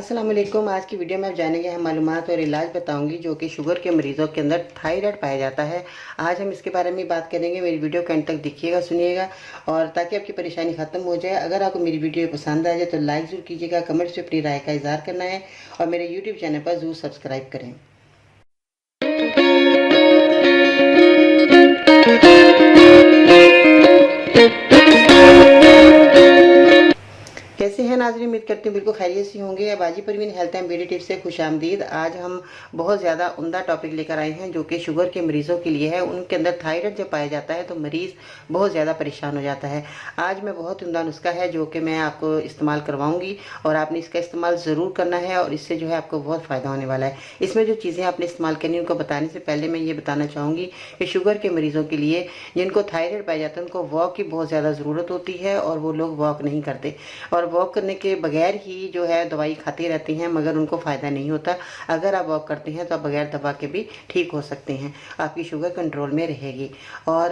अस्सलाम वालेकुम। आज की वीडियो में आप जानेंगे हम मालूमात और इलाज बताऊंगी जो कि शुगर के मरीज़ों के अंदर थायराइड पाया जाता है। आज हम इसके बारे में बात करेंगे। मेरी वीडियो को अंत तक देखिएगा, सुनिएगा और ताकि आपकी परेशानी ख़त्म हो जाए। अगर आपको मेरी वीडियो पसंद आ जाए तो लाइक ज़रूर कीजिएगा, कमेंट्स में अपनी राय का इजहार करना है और मेरे यूट्यूब चैनल पर ज़रूर सब्सक्राइब करें। कैसे हैं नाज़रीन, उम्मीद करती हूँ बिल्कुल खैरियत से होंगे। बाजी Parveen health and beauty tips से खुशामदीद। आज हम बहुत ज़्यादा उम्दा टॉपिक लेकर आए हैं जो कि शुगर के मरीज़ों के लिए है। उनके अंदर थायराइड जब पाया जाता है तो मरीज़ बहुत ज़्यादा परेशान हो जाता है। आज मैं बहुत उम्दा नुस्खा है जो कि मैं आपको इस्तेमाल करवाऊँगी और आपने इसका इस्तेमाल ज़रूर करना है और इससे जो है आपको बहुत फ़ायदा होने वाला है। इसमें जो चीज़ें आपने इस्तेमाल करनी है उनको बताने से पहले मैं ये बताना चाहूँगी कि शुगर के मरीज़ों के लिए जिनको थायराइड पाया जाता है उनको वॉक की बहुत ज़्यादा ज़रूरत होती है और वो लोग वॉक नहीं करते और वॉक करने के बगैर ही जो है दवाई खाती रहती हैं, मगर उनको फ़ायदा नहीं होता। अगर आप वॉक करते हैं तो आप बगैर दवा के भी ठीक हो सकते हैं, आपकी शुगर कंट्रोल में रहेगी। और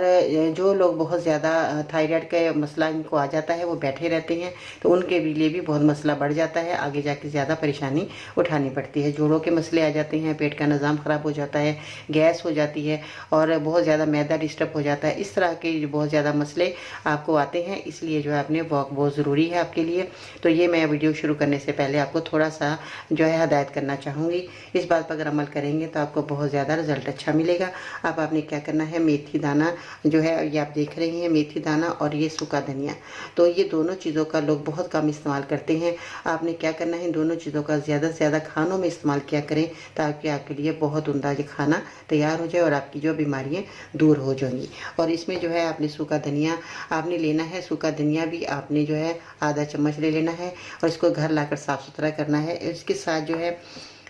जो लोग बहुत ज़्यादा थायराइड का मसला इनको आ जाता है वो बैठे रहते हैं तो उनके लिए भी बहुत मसला बढ़ जाता है, आगे जाके ज़्यादा परेशानी उठानी पड़ती है। जोड़ों के मसले आ जाते हैं, पेट का निज़ाम ख़राब हो जाता है, गैस हो जाती है और बहुत ज़्यादा मैदा डिस्टर्ब हो जाता है। इस तरह के बहुत ज़्यादा मसले आपको आते हैं, इसलिए जो है आपने वॉक बहुत ज़रूरी है आपके लिए। तो ये मैं वीडियो शुरू करने से पहले आपको थोड़ा सा जो है हदायत करना चाहूँगी। इस बात पर अगर अमल करेंगे तो आपको बहुत ज़्यादा रिजल्ट अच्छा मिलेगा। अब आपने क्या करना है, मेथी दाना जो है ये आप देख रहे हैं, मेथी दाना और ये सूखा धनिया, तो ये दोनों चीज़ों का लोग बहुत कम इस्तेमाल करते हैं। आपने क्या करना है, दोनों चीज़ों का ज़्यादा से ज़्यादा खानों में इस्तेमाल किया करें ताकि आपके लिए बहुत उम्दा खाना तैयार हो जाए और आपकी जो बीमारियाँ दूर हो जाएंगी। और इसमें जो है आपने सूखा धनिया आपने लेना है, सूखा धनिया भी आपने जो है आधा चम्मच ले लेना है और इसको घर लाकर साफ़ सुथरा करना है। इसके साथ जो है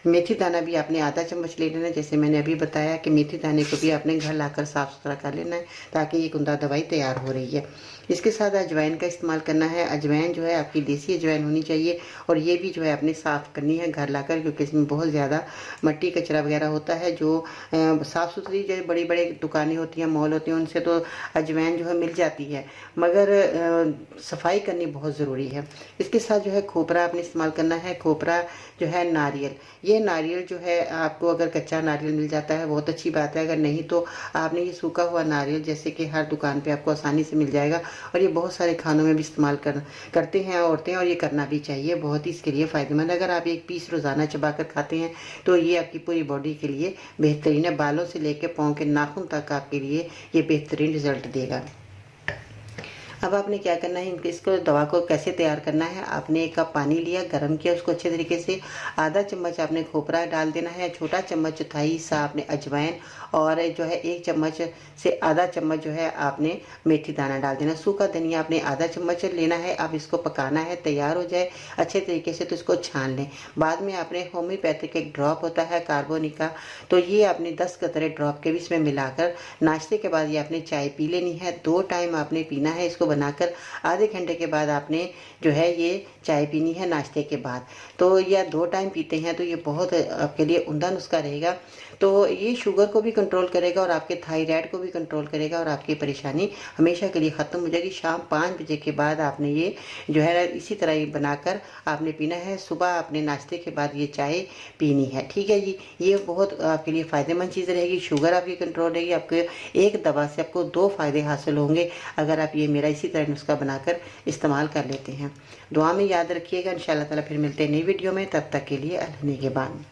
मेथी दाना भी आपने आधा चम्मच ले लेना है। जैसे मैंने अभी बताया कि मेथी दाने को भी आपने घर लाकर साफ़ सुथरा कर लेना है ताकि एक उम्दा दवाई तैयार हो रही है। इसके साथ अजवाइन का इस्तेमाल करना है। अजवाइन जो है आपकी देसी अजवाइन होनी चाहिए और ये भी जो है आपने साफ़ करनी है घर लाकर, क्योंकि इसमें बहुत ज़्यादा मट्टी कचरा वगैरह होता है। जो साफ़ सुथरी जो बड़ी बड़ी दुकानें होती हैं, मॉल होते हैं, उनसे तो अजवाइन जो है मिल जाती है, मगर सफाई करनी बहुत ज़रूरी है। इसके साथ जो है खोपरा आपने इस्तेमाल करना है। खोपरा जो है नारियल, ये नारियल जो है आपको अगर कच्चा नारियल मिल जाता है बहुत अच्छी बात है, अगर नहीं तो आपने ये सूखा हुआ नारियल जैसे कि हर दुकान पे आपको आसानी से मिल जाएगा और ये बहुत सारे खानों में भी इस्तेमाल करते हैं औरतें, और ये करना भी चाहिए, बहुत ही इसके लिए फ़ायदेमंद। अगर आप एक पीस रोज़ाना चबाकर खाते हैं तो ये आपकी पूरी बॉडी के लिए बेहतरीन है। बालों से लेकर पाँव के नाखून तक आपके लिए ये बेहतरीन रिजल्ट देगा। अब आपने क्या करना है, इसको दवा को कैसे तैयार करना है, आपने एक कप पानी लिया, गर्म किया, उसको अच्छे तरीके से आधा चम्मच आपने खोपरा डाल देना है, छोटा चम्मच चौथाई हिस्सा आपने अजवाइन और जो है एक चम्मच से आधा चम्मच जो है आपने मेथी दाना डाल देना। सूखा धनिया आपने आधा चम्मच लेना है। अब इसको पकाना है, तैयार हो जाए अच्छे तरीके से तो इसको छान लें। बाद में आपने होम्योपैथिक एक ड्रॉप होता है कार्बोनिका, तो ये आपने 10 कतरे ड्रॉप के भी इसमें मिलाकर नाश्ते के बाद ये आपने चाय पी लेनी है। 2 टाइम आपने पीना है इसको बनाकर। आधे घंटे के बाद आपने जो है ये चाय पीनी है नाश्ते के बाद। तो या 2 टाइम पीते हैं तो ये बहुत आपके लिए उम्दा नुस्खा रहेगा। तो ये शुगर को भी कंट्रोल करेगा और आपके थायराइड को भी कंट्रोल करेगा और आपकी परेशानी हमेशा के लिए ख़त्म हो जाएगी। शाम 5 बजे के बाद आपने ये जो है इसी तरह ही बनाकर आपने पीना है। सुबह आपने नाश्ते के बाद ये चाय पीनी है, ठीक है जी। ये बहुत आपके लिए फ़ायदेमंद चीज़ रहेगी। शुगर आपकी कंट्रोल रहेगी। आपके एक दवा से आपको 2 फ़ायदे हासिल होंगे अगर आप ये मेरा इसी तरह नुस्खा बनाकर इस्तेमाल कर लेते हैं। दुआ में याद रखिएगा। इंशाअल्लाह ताला फिर मिलते हैं नई वीडियो में, तब तक के लिए अल्लाह के बाद।